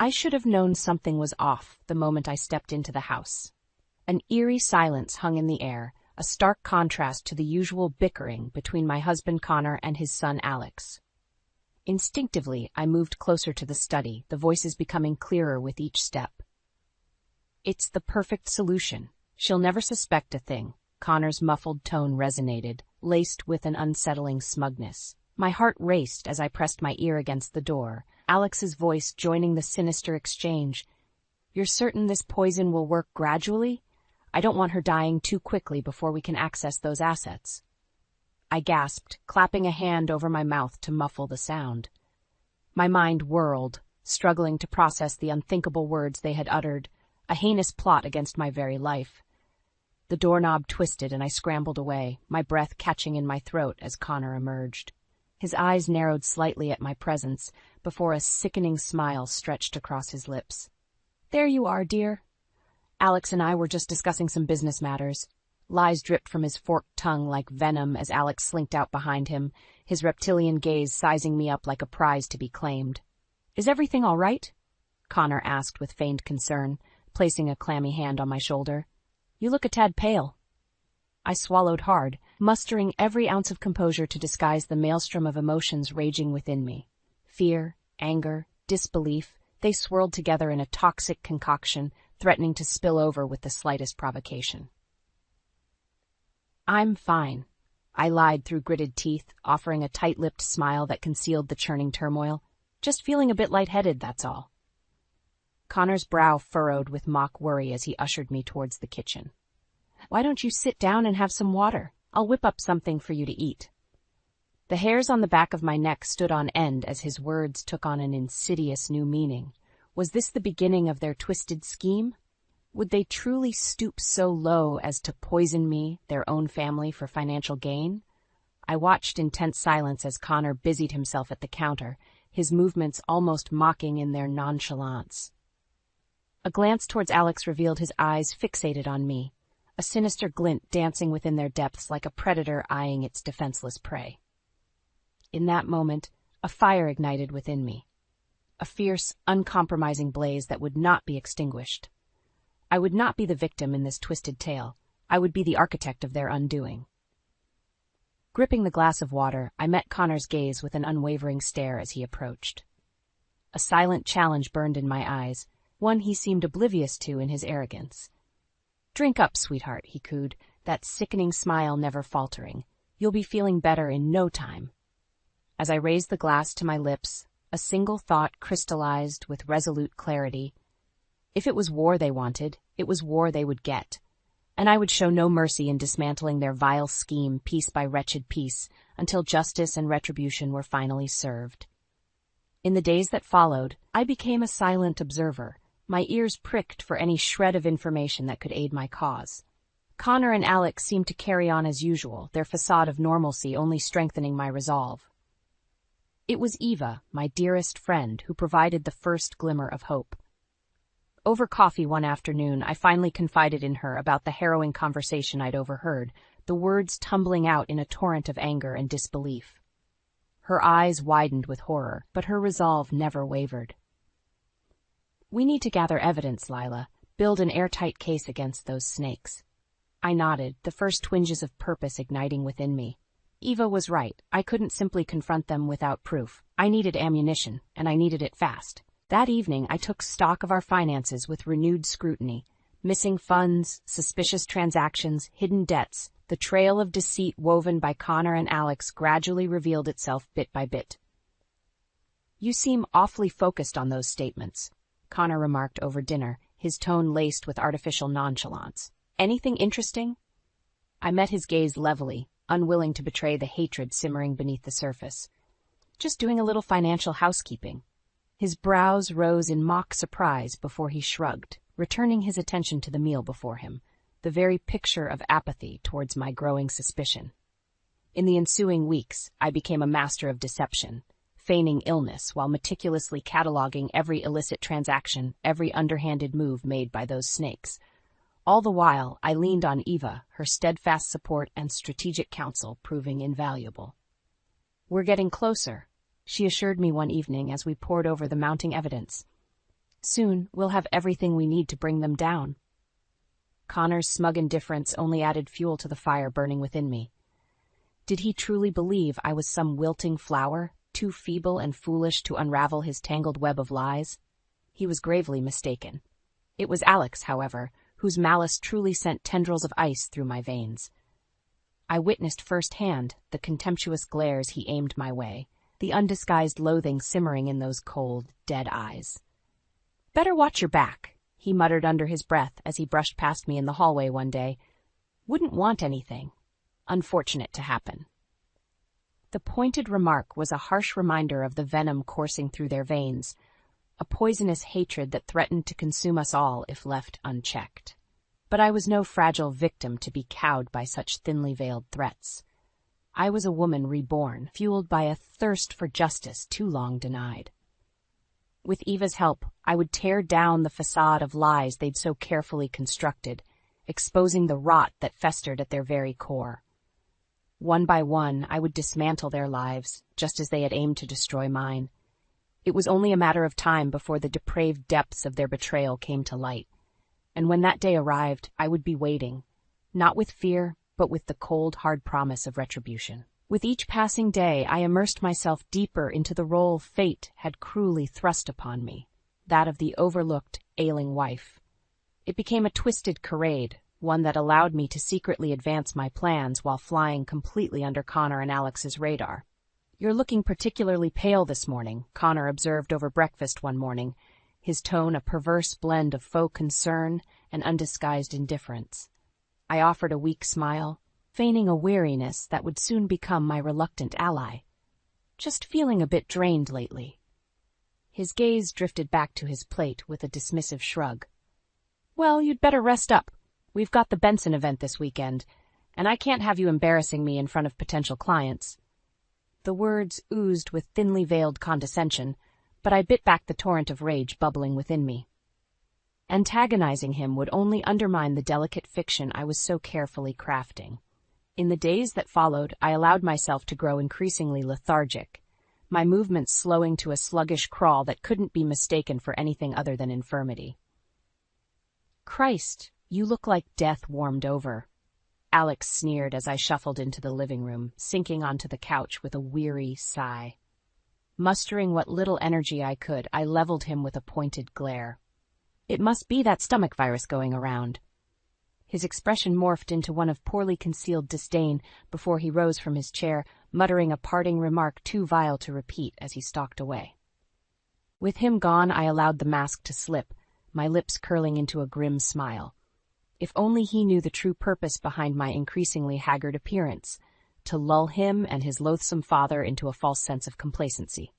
I should have known something was off the moment I stepped into the house. An eerie silence hung in the air, a stark contrast to the usual bickering between my husband Connor and his son Alex. Instinctively, I moved closer to the study, the voices becoming clearer with each step. "It's the perfect solution. She'll never suspect a thing." Connor's muffled tone resonated, laced with an unsettling smugness. My heart raced as I pressed my ear against the door, Alex's voice joining the sinister exchange. "You're certain this poison will work gradually? I don't want her dying too quickly before we can access those assets." I gasped, clapping a hand over my mouth to muffle the sound. My mind whirled, struggling to process the unthinkable words they had uttered, a heinous plot against my very life. The doorknob twisted and I scrambled away, my breath catching in my throat as Connor emerged. His eyes narrowed slightly at my presence before a sickening smile stretched across his lips. "There you are, dear. Alex and I were just discussing some business matters." Lies dripped from his forked tongue like venom as Alex slinked out behind him, his reptilian gaze sizing me up like a prize to be claimed. "Is everything all right?" Connor asked with feigned concern, placing a clammy hand on my shoulder. "You look a tad pale." I swallowed hard, mustering every ounce of composure to disguise the maelstrom of emotions raging within me. Fear, anger, disbelief, they swirled together in a toxic concoction, threatening to spill over with the slightest provocation. "I'm fine," I lied through gritted teeth, offering a tight-lipped smile that concealed the churning turmoil. "Just feeling a bit lightheaded, that's all." Connor's brow furrowed with mock worry as he ushered me towards the kitchen. "Why don't you sit down and have some water? I'll whip up something for you to eat." The hairs on the back of my neck stood on end as his words took on an insidious new meaning. Was this the beginning of their twisted scheme? Would they truly stoop so low as to poison me, their own family, for financial gain? I watched in tense silence as Connor busied himself at the counter, his movements almost mocking in their nonchalance. A glance towards Alex revealed his eyes fixated on me, a sinister glint dancing within their depths like a predator eyeing its defenseless prey. In that moment, a fire ignited within me, a fierce, uncompromising blaze that would not be extinguished. I would not be the victim in this twisted tale. I would be the architect of their undoing. Gripping the glass of water, I met Connor's gaze with an unwavering stare as he approached. A silent challenge burned in my eyes, one he seemed oblivious to in his arrogance. "Drink up, sweetheart," he cooed, that sickening smile never faltering. "You'll be feeling better in no time." As I raised the glass to my lips, a single thought crystallized with resolute clarity. If it was war they wanted, it was war they would get, and I would show no mercy in dismantling their vile scheme piece by wretched piece until justice and retribution were finally served. In the days that followed, I became a silent observer, my ears pricked for any shred of information that could aid my cause. Connor and Alex seemed to carry on as usual, their facade of normalcy only strengthening my resolve. It was Eva, my dearest friend, who provided the first glimmer of hope. Over coffee one afternoon, I finally confided in her about the harrowing conversation I'd overheard, the words tumbling out in a torrent of anger and disbelief. Her eyes widened with horror, but her resolve never wavered. "We need to gather evidence, Lila, build an airtight case against those snakes." I nodded, the first twinges of purpose igniting within me. Eva was right. I couldn't simply confront them without proof. I needed ammunition, and I needed it fast. That evening, I took stock of our finances with renewed scrutiny. Missing funds, suspicious transactions, hidden debts, the trail of deceit woven by Connor and Alex gradually revealed itself bit by bit. "You seem awfully focused on those statements," Connor remarked over dinner, his tone laced with artificial nonchalance. "Anything interesting?" I met his gaze levelly, unwilling to betray the hatred simmering beneath the surface. "Just doing a little financial housekeeping." His brows rose in mock surprise before he shrugged, returning his attention to the meal before him, the very picture of apathy towards my growing suspicion. In the ensuing weeks, I became a master of deception, feigning illness while meticulously cataloging every illicit transaction, every underhanded move made by those snakes. All the while, I leaned on Eva, her steadfast support and strategic counsel proving invaluable. "We're getting closer," she assured me one evening as we pored over the mounting evidence. Soon, we'll have everything we need to bring them down. Connor's smug indifference only added fuel to the fire burning within me. Did he truly believe I was some wilting flower, too feeble and foolish to unravel his tangled web of lies? He was gravely mistaken. It was Alex, however, whose malice truly sent tendrils of ice through my veins. I witnessed firsthand the contemptuous glares he aimed my way, the undisguised loathing simmering in those cold, dead eyes. "Better watch your back," he muttered under his breath as he brushed past me in the hallway one day. "Wouldn't want anything unfortunate to happen." The pointed remark was a harsh reminder of the venom coursing through their veins, a poisonous hatred that threatened to consume us all if left unchecked. But I was no fragile victim to be cowed by such thinly veiled threats. I was a woman reborn, fueled by a thirst for justice too long denied. With Eva's help, I would tear down the facade of lies they'd so carefully constructed, exposing the rot that festered at their very core. One by one, I would dismantle their lives, just as they had aimed to destroy mine. It was only a matter of time before the depraved depths of their betrayal came to light. And when that day arrived, I would be waiting, not with fear, but with the cold, hard promise of retribution. With each passing day, I immersed myself deeper into the role fate had cruelly thrust upon me, that of the overlooked, ailing wife. It became a twisted charade, one that allowed me to secretly advance my plans while flying completely under Connor and Alex's radar. "You're looking particularly pale this morning," Connor observed over breakfast one morning, his tone a perverse blend of faux concern and undisguised indifference. I offered a weak smile, feigning a weariness that would soon become my reluctant ally. "Just feeling a bit drained lately." His gaze drifted back to his plate with a dismissive shrug. "Well, you'd better rest up. We've got the Benson event this weekend, and I can't have you embarrassing me in front of potential clients." The words oozed with thinly veiled condescension, but I bit back the torrent of rage bubbling within me. Antagonizing him would only undermine the delicate fiction I was so carefully crafting. In the days that followed, I allowed myself to grow increasingly lethargic, my movements slowing to a sluggish crawl that couldn't be mistaken for anything other than infirmity. "Christ, you look like death warmed over," Alex sneered as I shuffled into the living room, sinking onto the couch with a weary sigh. Mustering what little energy I could, I leveled him with a pointed glare. "It must be that stomach virus going around." His expression morphed into one of poorly concealed disdain before he rose from his chair, muttering a parting remark too vile to repeat as he stalked away. With him gone, I allowed the mask to slip, my lips curling into a grim smile. If only he knew the true purpose behind my increasingly haggard appearance, to lull him and his loathsome father into a false sense of complacency.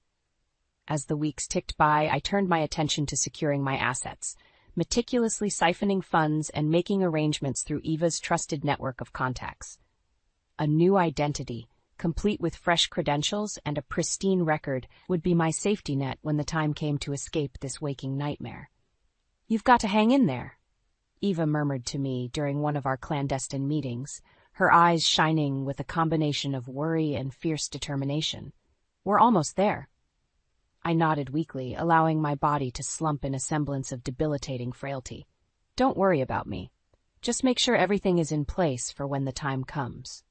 As the weeks ticked by, I turned my attention to securing my assets, meticulously siphoning funds and making arrangements through Eva's trusted network of contacts. A new identity, complete with fresh credentials and a pristine record, would be my safety net when the time came to escape this waking nightmare. "You've got to hang in there," Eva murmured to me during one of our clandestine meetings, her eyes shining with a combination of worry and fierce determination. "We're almost there." I nodded weakly, allowing my body to slump in a semblance of debilitating frailty. "Don't worry about me. Just make sure everything is in place for when the time comes."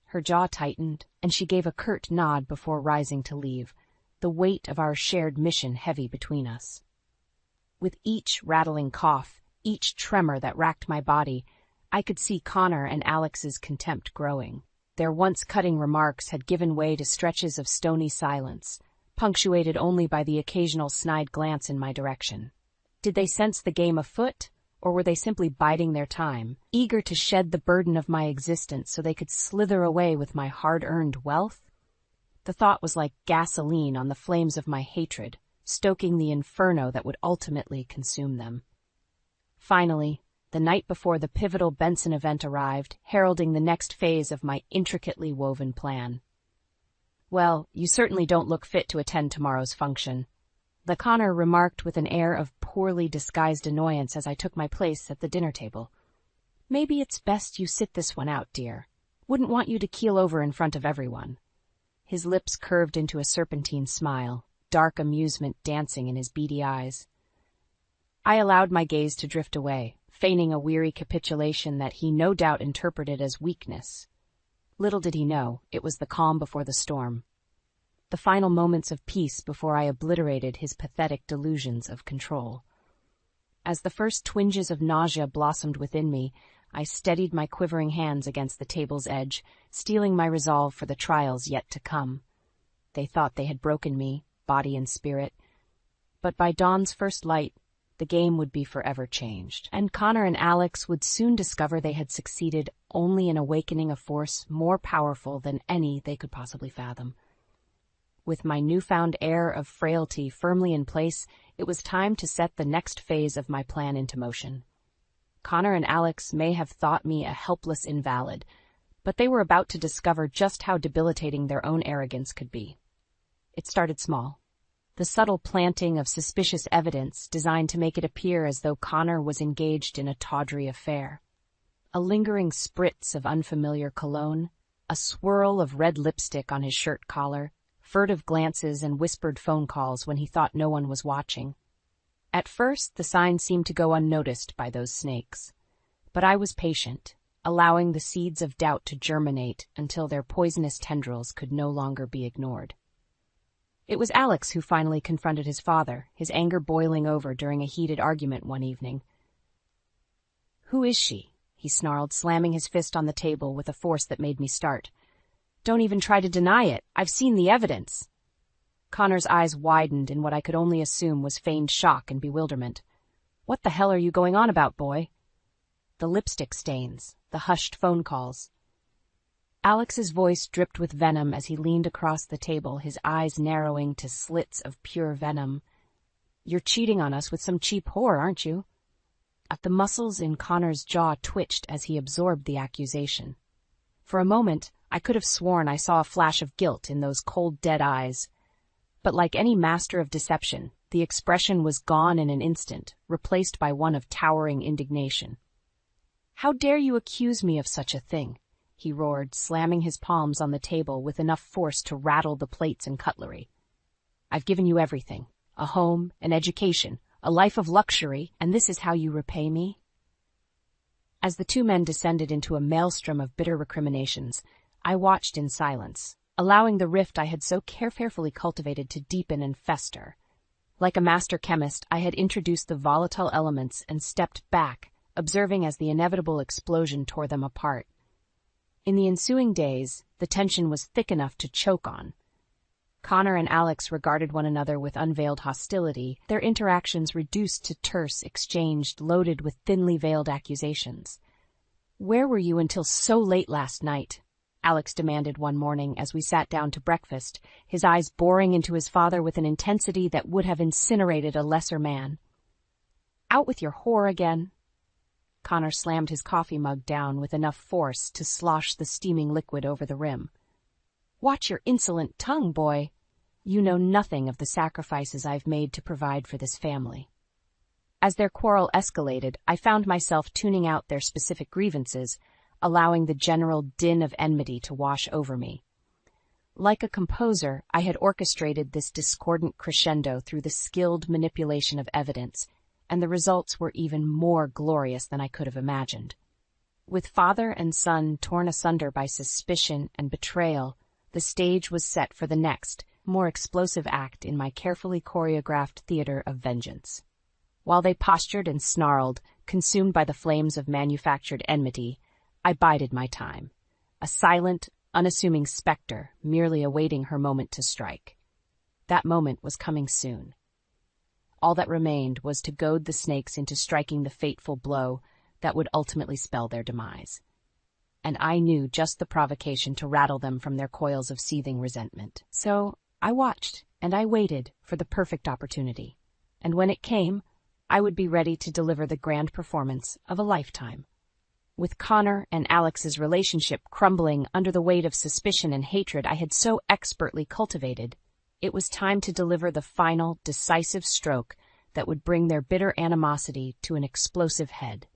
Her jaw tightened, and she gave a curt nod before rising to leave, the weight of our shared mission heavy between us. With each rattling cough, each tremor that racked my body, I could see Connor and Alex's contempt growing. Their once cutting remarks had given way to stretches of stony silence, punctuated only by the occasional snide glance in my direction. Did they sense the game afoot, or were they simply biding their time, eager to shed the burden of my existence so they could slither away with my hard-earned wealth? The thought was like gasoline on the flames of my hatred, stoking the inferno that would ultimately consume them. Finally, the night before the pivotal Benson event arrived, heralding the next phase of my intricately woven plan. "Well, you certainly don't look fit to attend tomorrow's function," the Connor remarked with an air of poorly disguised annoyance as I took my place at the dinner table. "Maybe it's best you sit this one out, dear. Wouldn't want you to keel over in front of everyone." His lips curved into a serpentine smile. dark amusement dancing in his beady eyes. I allowed my gaze to drift away, feigning a weary capitulation that he no doubt interpreted as weakness. Little did he know, it was the calm before the storm. The final moments of peace before I obliterated his pathetic delusions of control. As the first twinges of nausea blossomed within me, I steadied my quivering hands against the table's edge, steeling my resolve for the trials yet to come. They thought they had broken me, body and spirit, but by dawn's first light, the game would be forever changed, and Connor and Alex would soon discover they had succeeded only in awakening a force more powerful than any they could possibly fathom. With my newfound air of frailty firmly in place, it was time to set the next phase of my plan into motion. Connor and Alex may have thought me a helpless invalid, but they were about to discover just how debilitating their own arrogance could be. It started small. The subtle planting of suspicious evidence designed to make it appear as though Connor was engaged in a tawdry affair. A lingering spritz of unfamiliar cologne, a swirl of red lipstick on his shirt collar, furtive glances and whispered phone calls when he thought no one was watching. At first, the sign seemed to go unnoticed by those snakes. But I was patient, allowing the seeds of doubt to germinate until their poisonous tendrils could no longer be ignored. It was Alex who finally confronted his father, his anger boiling over during a heated argument one evening. "Who is she?" he snarled, slamming his fist on the table with a force that made me start. "Don't even try to deny it. I've seen the evidence." Connor's eyes widened in what I could only assume was feigned shock and bewilderment. "What the hell are you going on about, boy?" The lipstick stains, the hushed phone calls. Alex's voice dripped with venom as he leaned across the table, his eyes narrowing to slits of pure venom. "You're cheating on us with some cheap whore, aren't you?" The muscles in Connor's jaw twitched as he absorbed the accusation. For a moment, I could have sworn I saw a flash of guilt in those cold, dead eyes. But like any master of deception, the expression was gone in an instant, replaced by one of towering indignation. "How dare you accuse me of such a thing?" he roared, slamming his palms on the table with enough force to rattle the plates and cutlery. "I've given you everything, a home, an education, a life of luxury, and this is how you repay me?" As the two men descended into a maelstrom of bitter recriminations, I watched in silence, allowing the rift I had so carefully cultivated to deepen and fester. Like a master chemist, I had introduced the volatile elements and stepped back, observing as the inevitable explosion tore them apart. In the ensuing days, the tension was thick enough to choke on. Connor and Alex regarded one another with unveiled hostility, their interactions reduced to terse exchange loaded with thinly veiled accusations. "Where were you until so late last night?" Alex demanded one morning as we sat down to breakfast, his eyes boring into his father with an intensity that would have incinerated a lesser man. "Out with your whore again?" Connor slammed his coffee mug down with enough force to slosh the steaming liquid over the rim. "Watch your insolent tongue, boy. You know nothing of the sacrifices I've made to provide for this family." As their quarrel escalated, I found myself tuning out their specific grievances, allowing the general din of enmity to wash over me. Like a composer, I had orchestrated this discordant crescendo through the skilled manipulation of evidence, and the results were even more glorious than I could have imagined. With father and son torn asunder by suspicion and betrayal, the stage was set for the next, more explosive act in my carefully choreographed theater of vengeance. While they postured and snarled, consumed by the flames of manufactured enmity, I bided my time, a silent, unassuming specter merely awaiting her moment to strike. That moment was coming soon. All that remained was to goad the snakes into striking the fateful blow that would ultimately spell their demise. And I knew just the provocation to rattle them from their coils of seething resentment. So I watched and I waited for the perfect opportunity. And when it came, I would be ready to deliver the grand performance of a lifetime. With Connor and Alex's relationship crumbling under the weight of suspicion and hatred I had so expertly cultivated, it was time to deliver the final, decisive stroke that would bring their bitter animosity to an explosive head.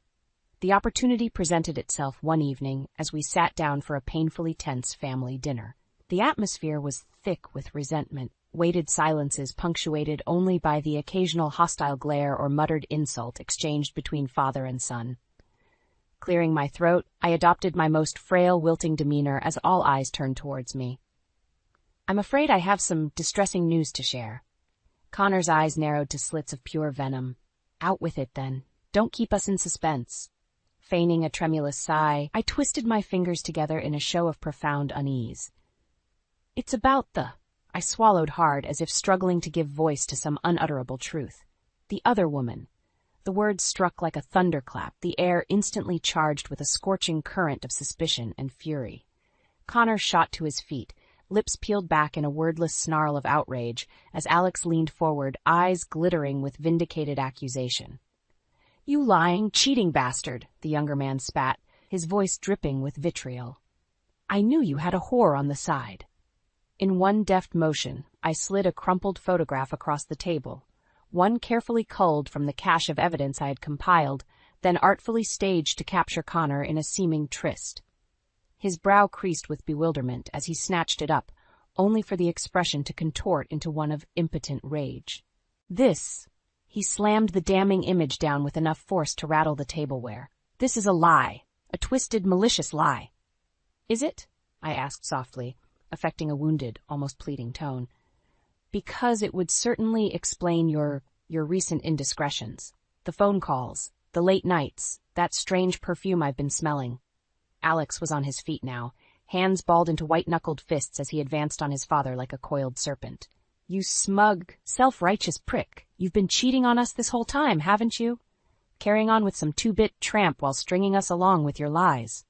The opportunity presented itself one evening as we sat down for a painfully tense family dinner. The atmosphere was thick with resentment, weighted silences punctuated only by the occasional hostile glare or muttered insult exchanged between father and son. Clearing my throat, I adopted my most frail, wilting demeanor as all eyes turned towards me. "I'm afraid I have some distressing news to share." Connor's eyes narrowed to slits of pure venom. "Out with it, then. Don't keep us in suspense." Feigning a tremulous sigh, I twisted my fingers together in a show of profound unease. "It's about the—" I swallowed hard, as if struggling to give voice to some unutterable truth. "The other woman." The words struck like a thunderclap, the air instantly charged with a scorching current of suspicion and fury. Connor shot to his feet, lips peeled back in a wordless snarl of outrage, as Alex leaned forward, eyes glittering with vindicated accusation. "You lying, cheating bastard," the younger man spat, his voice dripping with vitriol. "I knew you had a whore on the side." In one deft motion, I slid a crumpled photograph across the table, one carefully culled from the cache of evidence I had compiled, then artfully staged to capture Connor in a seeming tryst. His brow creased with bewilderment as he snatched it up, only for the expression to contort into one of impotent rage. "This—" He slammed the damning image down with enough force to rattle the tableware. "This is a lie, a twisted, malicious lie." "Is it?" I asked softly, affecting a wounded, almost pleading tone. "Because it would certainly explain your recent indiscretions. The phone calls, the late nights, that strange perfume I've been smelling." Alex was on his feet now, hands balled into white-knuckled fists as he advanced on his father like a coiled serpent. "You smug, self-righteous prick. You've been cheating on us this whole time, haven't you? Carrying on with some two-bit tramp while stringing us along with your lies."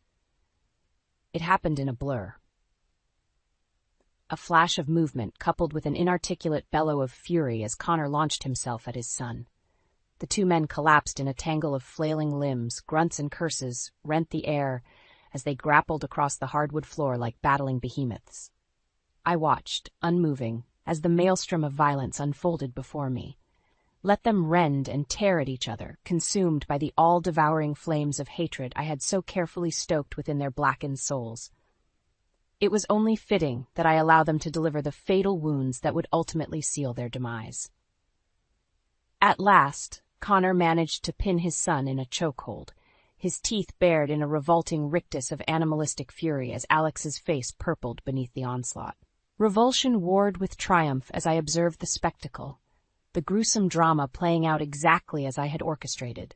It happened in a blur. A flash of movement coupled with an inarticulate bellow of fury as Connor launched himself at his son. The two men collapsed in a tangle of flailing limbs, grunts and curses rent the air as they grappled across the hardwood floor like battling behemoths. I watched, unmoving, as the maelstrom of violence unfolded before me. Let them rend and tear at each other, consumed by the all-devouring flames of hatred I had so carefully stoked within their blackened souls. It was only fitting that I allow them to deliver the fatal wounds that would ultimately seal their demise. At last, Connor managed to pin his son in a chokehold, his teeth bared in a revolting rictus of animalistic fury as Alex's face purpled beneath the onslaught. Revulsion warred with triumph as I observed the spectacle, the gruesome drama playing out exactly as I had orchestrated.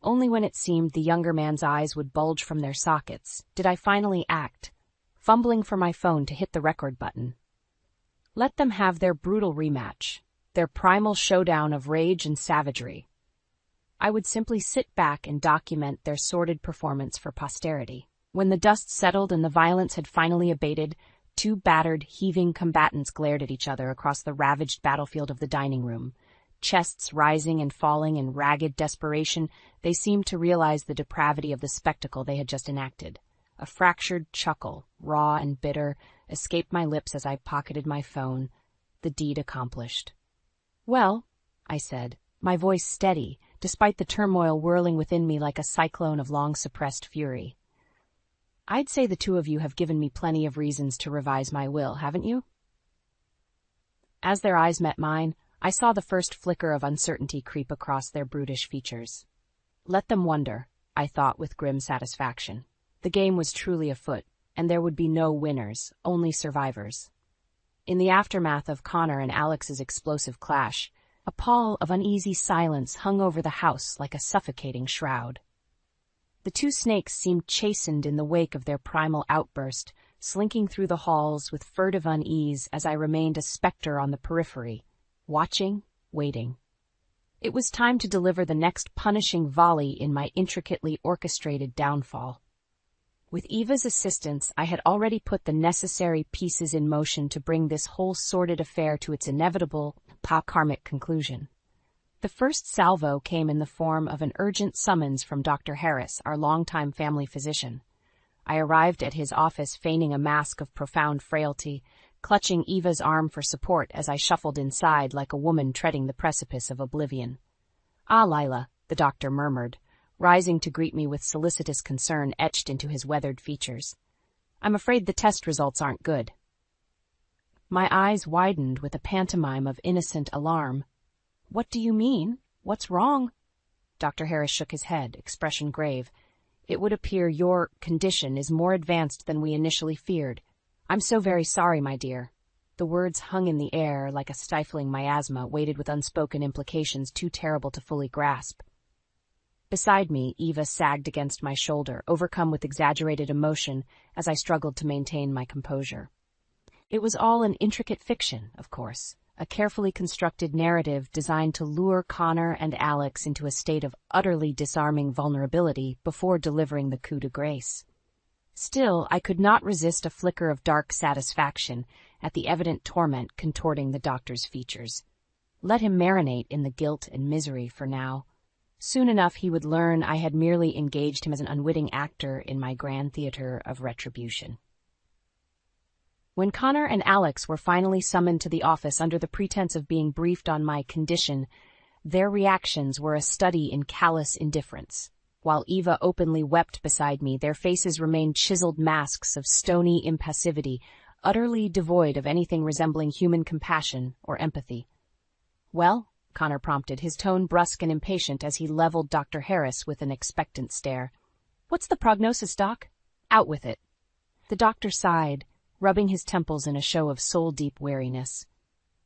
Only when it seemed the younger man's eyes would bulge from their sockets did I finally act, fumbling for my phone to hit the record button. Let them have their brutal rematch, their primal showdown of rage and savagery. I would simply sit back and document their sordid performance for posterity. When the dust settled and the violence had finally abated, two battered, heaving combatants glared at each other across the ravaged battlefield of the dining room. Chests rising and falling in ragged desperation, they seemed to realize the depravity of the spectacle they had just enacted. A fractured chuckle, raw and bitter, escaped my lips as I pocketed my phone, the deed accomplished. "Well," I said, my voice steady, despite the turmoil whirling within me like a cyclone of long-suppressed fury. "I'd say the two of you have given me plenty of reasons to revise my will, haven't you?" As their eyes met mine, I saw the first flicker of uncertainty creep across their brutish features. Let them wonder, I thought with grim satisfaction. The game was truly afoot, and there would be no winners, only survivors. In the aftermath of Connor and Alex's explosive clash, a pall of uneasy silence hung over the house like a suffocating shroud. The two snakes seemed chastened in the wake of their primal outburst, slinking through the halls with furtive unease as I remained a specter on the periphery, watching, waiting. It was time to deliver the next punishing volley in my intricately orchestrated downfall. With Eva's assistance, I had already put the necessary pieces in motion to bring this whole sordid affair to its inevitable, karmic conclusion. The first salvo came in the form of an urgent summons from Dr. Harris, our longtime family physician. I arrived at his office feigning a mask of profound frailty, clutching Eva's arm for support as I shuffled inside like a woman treading the precipice of oblivion. "Ah, Lila," the doctor murmured, rising to greet me with solicitous concern etched into his weathered features. "I'm afraid the test results aren't good." My eyes widened with a pantomime of innocent alarm. "What do you mean? What's wrong?" Dr. Harris shook his head, expression grave. "It would appear your condition is more advanced than we initially feared. I'm so very sorry, my dear." The words hung in the air like a stifling miasma weighted with unspoken implications too terrible to fully grasp. Beside me, Eva sagged against my shoulder, overcome with exaggerated emotion as I struggled to maintain my composure. It was all an intricate fiction, of course, a carefully constructed narrative designed to lure Connor and Alex into a state of utterly disarming vulnerability before delivering the coup de grace. Still, I could not resist a flicker of dark satisfaction at the evident torment contorting the doctor's features. Let him marinate in the guilt and misery for now. Soon enough he would learn I had merely engaged him as an unwitting actor in my grand theater of retribution. When Connor and Alex were finally summoned to the office under the pretense of being briefed on my condition, their reactions were a study in callous indifference. While Eva openly wept beside me, their faces remained chiseled masks of stony impassivity, utterly devoid of anything resembling human compassion or empathy. "Well?" Connor prompted, his tone brusque and impatient as he leveled Dr. Harris with an expectant stare. "What's the prognosis, Doc? Out with it." The doctor sighed, rubbing his temples in a show of soul-deep weariness.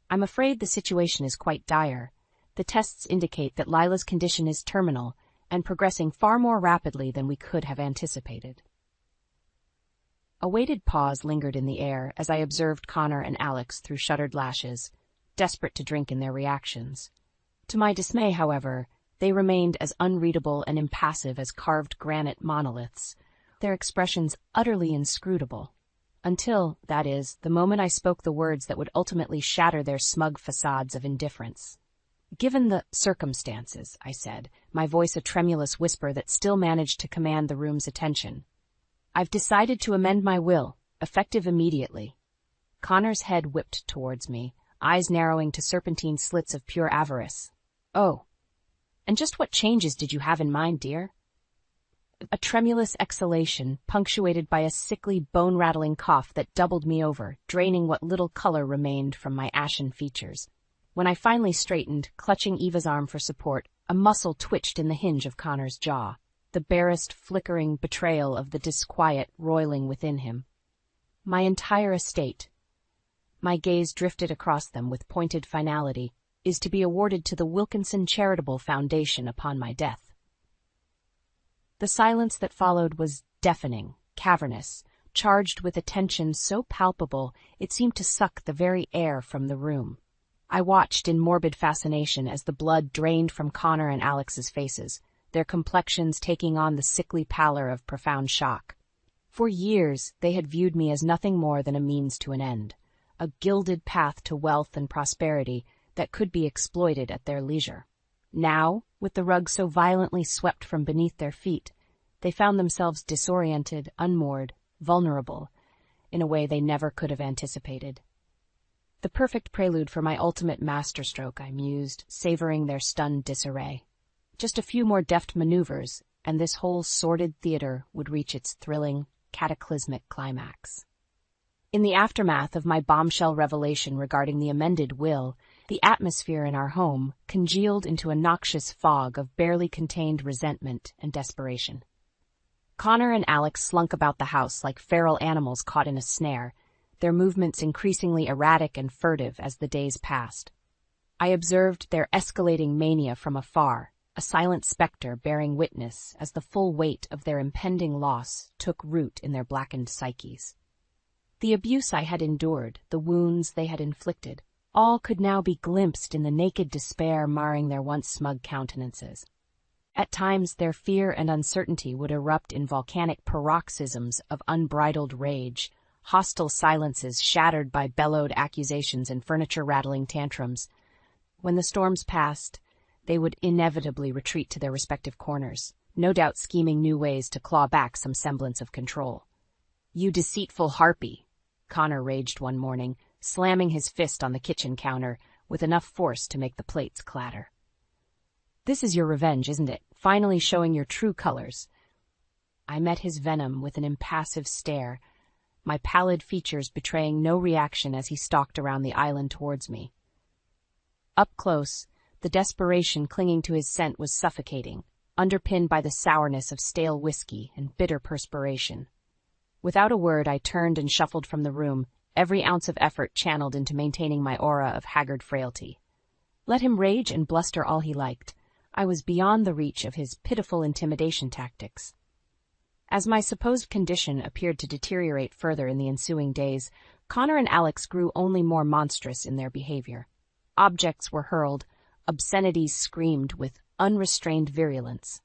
"I'm afraid the situation is quite dire. The tests indicate that Lila's condition is terminal and progressing far more rapidly than we could have anticipated." A weighted pause lingered in the air as I observed Connor and Alex through shuttered lashes, desperate to drink in their reactions. To my dismay, however, they remained as unreadable and impassive as carved granite monoliths, their expressions utterly inscrutable. Until, that is, the moment I spoke the words that would ultimately shatter their smug facades of indifference. "Given the circumstances," I said, my voice a tremulous whisper that still managed to command the room's attention, "I've decided to amend my will, effective immediately." Connor's head whipped towards me, eyes narrowing to serpentine slits of pure avarice. "Oh, and just what changes did you have in mind, dear?" A tremulous exhalation, punctuated by a sickly, bone-rattling cough that doubled me over, draining what little color remained from my ashen features. When I finally straightened, clutching Eva's arm for support, a muscle twitched in the hinge of Connor's jaw, the barest flickering betrayal of the disquiet roiling within him. "My entire estate," my gaze drifted across them with pointed finality, "is to be awarded to the Wilkinson Charitable Foundation upon my death." The silence that followed was deafening, cavernous, charged with a tension so palpable it seemed to suck the very air from the room. I watched in morbid fascination as the blood drained from Connor and Alex's faces, their complexions taking on the sickly pallor of profound shock. For years they had viewed me as nothing more than a means to an end, a gilded path to wealth and prosperity that could be exploited at their leisure. Now, with the rug so violently swept from beneath their feet, they found themselves disoriented, unmoored, vulnerable, in a way they never could have anticipated. The perfect prelude for my ultimate masterstroke, I mused, savoring their stunned disarray. Just a few more deft maneuvers, and this whole sordid theater would reach its thrilling, cataclysmic climax. In the aftermath of my bombshell revelation regarding the amended will, the atmosphere in our home congealed into a noxious fog of barely contained resentment and desperation. Connor and Alex slunk about the house like feral animals caught in a snare, their movements increasingly erratic and furtive as the days passed. I observed their escalating mania from afar, a silent specter bearing witness as the full weight of their impending loss took root in their blackened psyches. The abuse I had endured, the wounds they had inflicted, all could now be glimpsed in the naked despair marring their once smug countenances. At times their fear and uncertainty would erupt in volcanic paroxysms of unbridled rage, hostile silences shattered by bellowed accusations and furniture-rattling tantrums. When the storms passed, they would inevitably retreat to their respective corners, no doubt scheming new ways to claw back some semblance of control. "You deceitful harpy," Connor raged one morning, slamming his fist on the kitchen counter with enough force to make the plates clatter. "This is your revenge, isn't it? Finally showing your true colors." I met his venom with an impassive stare, my pallid features betraying no reaction as he stalked around the island towards me. Up close, the desperation clinging to his scent was suffocating, underpinned by the sourness of stale whiskey and bitter perspiration. Without a word, I turned and shuffled from the room, every ounce of effort channeled into maintaining my aura of haggard frailty. Let him rage and bluster all he liked. I was beyond the reach of his pitiful intimidation tactics. As my supposed condition appeared to deteriorate further in the ensuing days, Connor and Alex grew only more monstrous in their behavior. Objects were hurled, obscenities screamed with unrestrained virulence.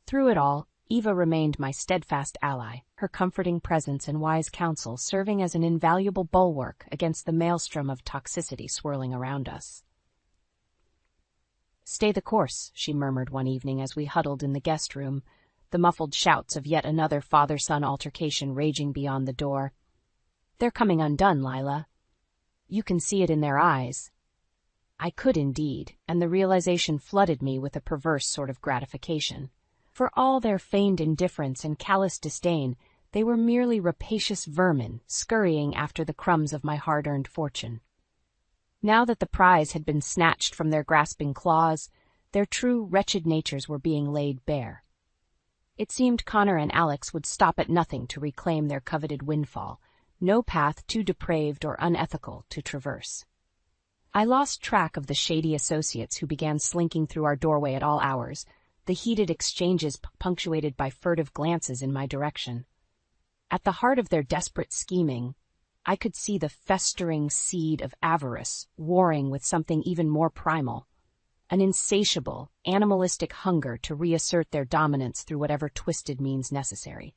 Through it all, Eva remained my steadfast ally, her comforting presence and wise counsel serving as an invaluable bulwark against the maelstrom of toxicity swirling around us. "Stay the course," she murmured one evening as we huddled in the guest room, the muffled shouts of yet another father-son altercation raging beyond the door. "They're coming undone, Lila. You can see it in their eyes." I could indeed, and the realization flooded me with a perverse sort of gratification. For all their feigned indifference and callous disdain, they were merely rapacious vermin scurrying after the crumbs of my hard-earned fortune. Now that the prize had been snatched from their grasping claws, their true wretched natures were being laid bare. It seemed Connor and Alex would stop at nothing to reclaim their coveted windfall, no path too depraved or unethical to traverse. I lost track of the shady associates who began slinking through our doorway at all hours, the heated exchanges punctuated by furtive glances in my direction. At the heart of their desperate scheming, I could see the festering seed of avarice warring with something even more primal, an insatiable, animalistic hunger to reassert their dominance through whatever twisted means necessary.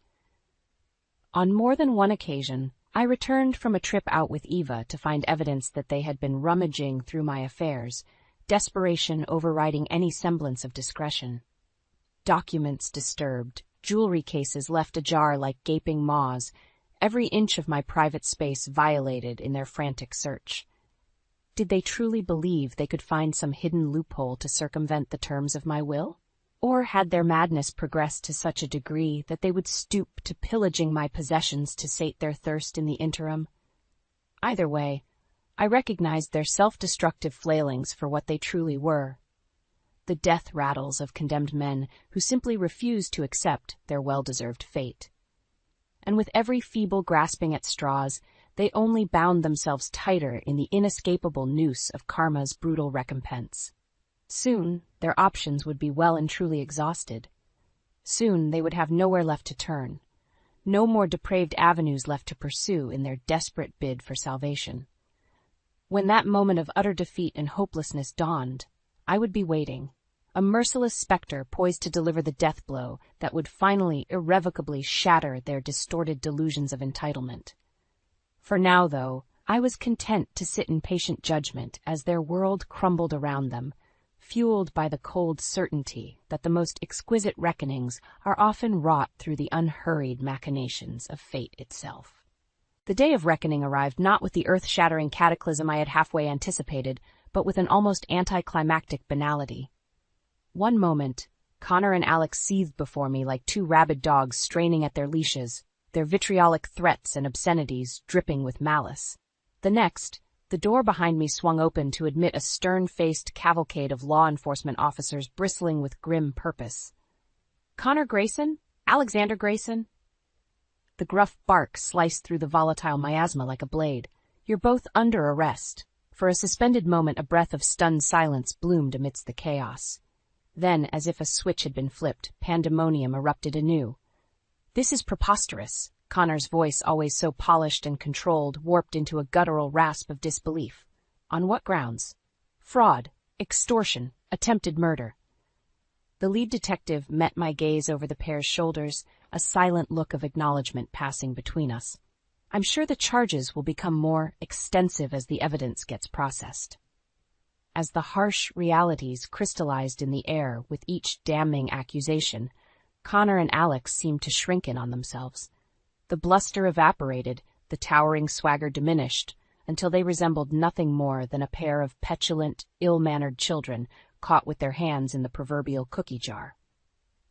On more than one occasion, I returned from a trip out with Eva to find evidence that they had been rummaging through my affairs, desperation overriding any semblance of discretion. Documents disturbed, jewelry cases left ajar like gaping maws, every inch of my private space violated in their frantic search. Did they truly believe they could find some hidden loophole to circumvent the terms of my will? Or had their madness progressed to such a degree that they would stoop to pillaging my possessions to sate their thirst in the interim? Either way, I recognized their self-destructive flailings for what they truly were: the death rattles of condemned men who simply refused to accept their well-deserved fate. And with every feeble grasping at straws, they only bound themselves tighter in the inescapable noose of karma's brutal recompense. Soon, their options would be well and truly exhausted. Soon, they would have nowhere left to turn, no more depraved avenues left to pursue in their desperate bid for salvation. When that moment of utter defeat and hopelessness dawned, I would be waiting, a merciless specter poised to deliver the death blow that would finally, irrevocably shatter their distorted delusions of entitlement. For now, though, I was content to sit in patient judgment as their world crumbled around them, fueled by the cold certainty that the most exquisite reckonings are often wrought through the unhurried machinations of fate itself. The day of reckoning arrived not with the earth-shattering cataclysm I had halfway anticipated, but with an almost anticlimactic banality. One moment, Connor and Alex seethed before me like two rabid dogs straining at their leashes, their vitriolic threats and obscenities dripping with malice. The next, the door behind me swung open to admit a stern-faced cavalcade of law enforcement officers bristling with grim purpose. "Connor Grayson? Alexander Grayson?" The gruff bark sliced through the volatile miasma like a blade. "You're both under arrest." For a suspended moment, a breath of stunned silence bloomed amidst the chaos. Then, as if a switch had been flipped, pandemonium erupted anew. "This is preposterous." Connor's voice, always so polished and controlled, warped into a guttural rasp of disbelief. "On what grounds?" "Fraud, extortion, attempted murder." The lead detective met my gaze over the pair's shoulders, a silent look of acknowledgement passing between us. "I'm sure the charges will become more extensive as the evidence gets processed." As the harsh realities crystallized in the air with each damning accusation, Connor and Alex seemed to shrink in on themselves. The bluster evaporated, the towering swagger diminished, until they resembled nothing more than a pair of petulant, ill-mannered children caught with their hands in the proverbial cookie jar.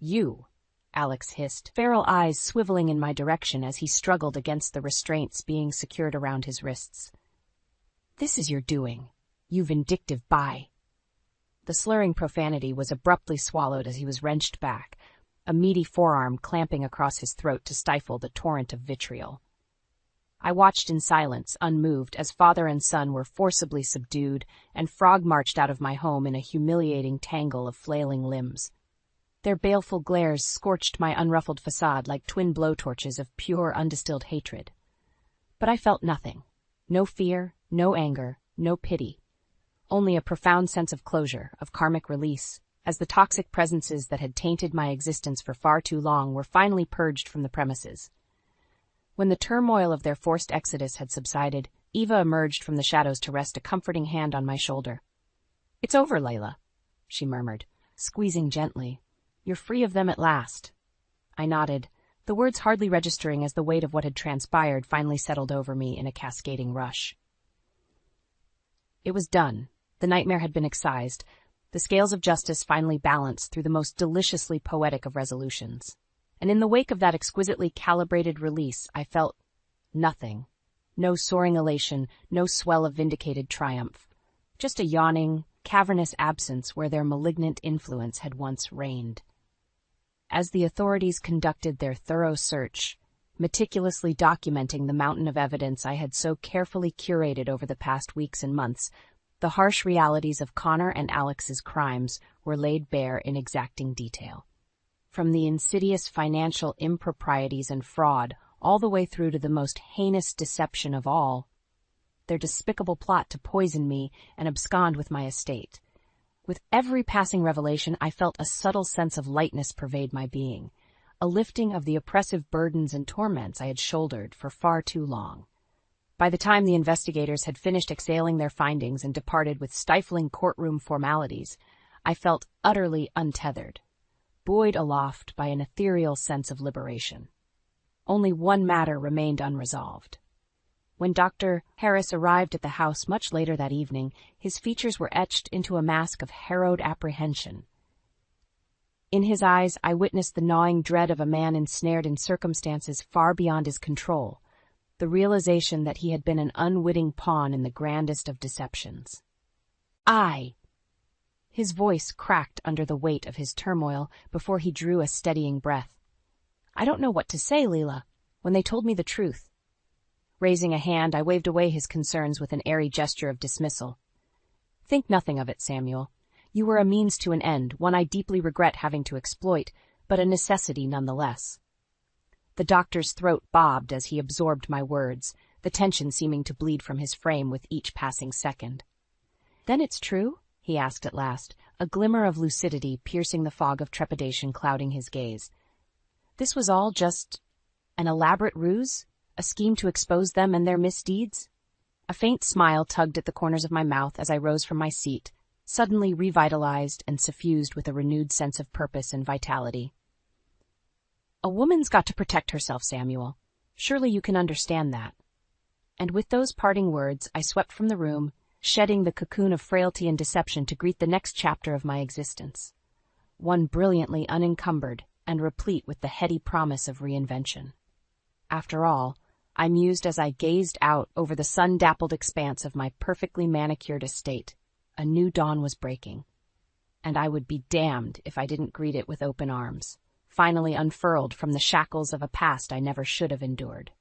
"You," Alex hissed, feral eyes swiveling in my direction as he struggled against the restraints being secured around his wrists. "This is your doing, you vindictive bye." The slurring profanity was abruptly swallowed as he was wrenched back, a meaty forearm clamping across his throat to stifle the torrent of vitriol. I watched in silence, unmoved, as father and son were forcibly subdued and Frog marched out of my home in a humiliating tangle of flailing limbs. Their baleful glares scorched my unruffled facade like twin blowtorches of pure, undistilled hatred. But I felt nothing. No fear, no anger, no pity. Only a profound sense of closure, of karmic release, as the toxic presences that had tainted my existence for far too long were finally purged from the premises. When the turmoil of their forced exodus had subsided, Eva emerged from the shadows to rest a comforting hand on my shoulder. "It's over, Layla," she murmured, squeezing gently. "You're free of them at last." I nodded, the words hardly registering as the weight of what had transpired finally settled over me in a cascading rush. It was done. The nightmare had been excised. The scales of justice finally balanced through the most deliciously poetic of resolutions. And in the wake of that exquisitely calibrated release, I felt nothing. No soaring elation, no swell of vindicated triumph. Just a yawning, cavernous absence where their malignant influence had once reigned. As the authorities conducted their thorough search, meticulously documenting the mountain of evidence I had so carefully curated over the past weeks and months, the harsh realities of Connor and Alex's crimes were laid bare in exacting detail. From the insidious financial improprieties and fraud all the way through to the most heinous deception of all, their despicable plot to poison me and abscond with my estate. With every passing revelation, I felt a subtle sense of lightness pervade my being, a lifting of the oppressive burdens and torments I had shouldered for far too long. By the time the investigators had finished exhaling their findings and departed with stifling courtroom formalities, I felt utterly untethered, buoyed aloft by an ethereal sense of liberation. Only one matter remained unresolved. When Dr. Harris arrived at the house much later that evening, his features were etched into a mask of harrowed apprehension. In his eyes, I witnessed the gnawing dread of a man ensnared in circumstances far beyond his control, the realization that he had been an unwitting pawn in the grandest of deceptions. His voice cracked under the weight of his turmoil before he drew a steadying breath. "I don't know what to say, Leela, when they told me the truth." Raising a hand, I waved away his concerns with an airy gesture of dismissal. "Think nothing of it, Samuel. You were a means to an end, one I deeply regret having to exploit, but a necessity nonetheless." The doctor's throat bobbed as he absorbed my words, the tension seeming to bleed from his frame with each passing second. "Then it's true?" he asked at last, a glimmer of lucidity piercing the fog of trepidation clouding his gaze. "This was all just an elaborate ruse? A scheme to expose them and their misdeeds?" A faint smile tugged at the corners of my mouth as I rose from my seat, suddenly revitalized and suffused with a renewed sense of purpose and vitality. "A woman's got to protect herself, Samuel. Surely you can understand that." And with those parting words, I swept from the room, shedding the cocoon of frailty and deception to greet the next chapter of my existence, one brilliantly unencumbered and replete with the heady promise of reinvention. After all, I mused as I gazed out over the sun-dappled expanse of my perfectly manicured estate, a new dawn was breaking, and I would be damned if I didn't greet it with open arms, finally unfurled from the shackles of a past I never should have endured.